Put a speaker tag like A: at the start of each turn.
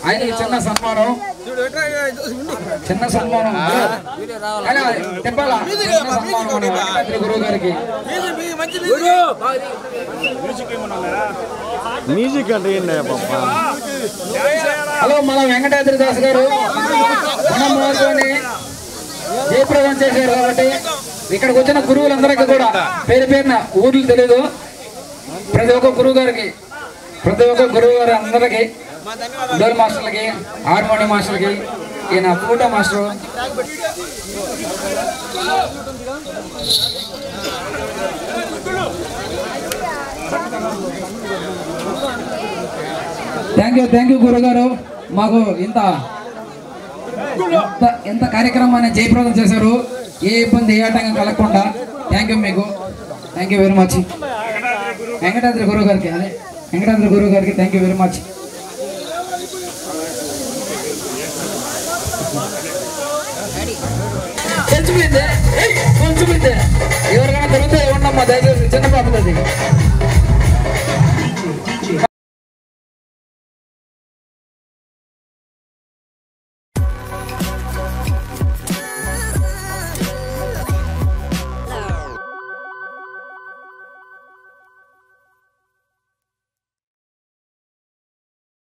A: ఆయనకి చిన్న సన్మానం చెప్పాలా గురువు గారికి
B: మ్యూజిక్ అంటే
A: హలో మన వెంకటాద్రి దాస్ గారు మనం మాతోని జయప్రదం చేశారు కాబట్టి ఇక్కడికి వచ్చిన గురువులందరికీ కూడా పేరు పేరున ఊర్లు తెలీదు ప్రతి ఒక్క గురువు గారికి అందరికీ డోల్ మాస్టర్లకి హార్మోనియం మాస్టర్లకి ఈయన ఫోటో మాస్టర్ థ్యాంక్ యూ గురుగారు మాకు ఇంత కార్యక్రమాన్ని జయప్రదం చేశారు ఏ ఇబ్బంది ఏ ఆటంకం కలగకుండా థ్యాంక్ యూ మీకు thank you very much Venkatadri గురువు గారికి థ్యాంక్ యూ వెరీ మచ్ కొంచెం ఎవరికైనా దొరికితే ఇవ్వండి అమ్మా దయచేసి చిన్న పాపది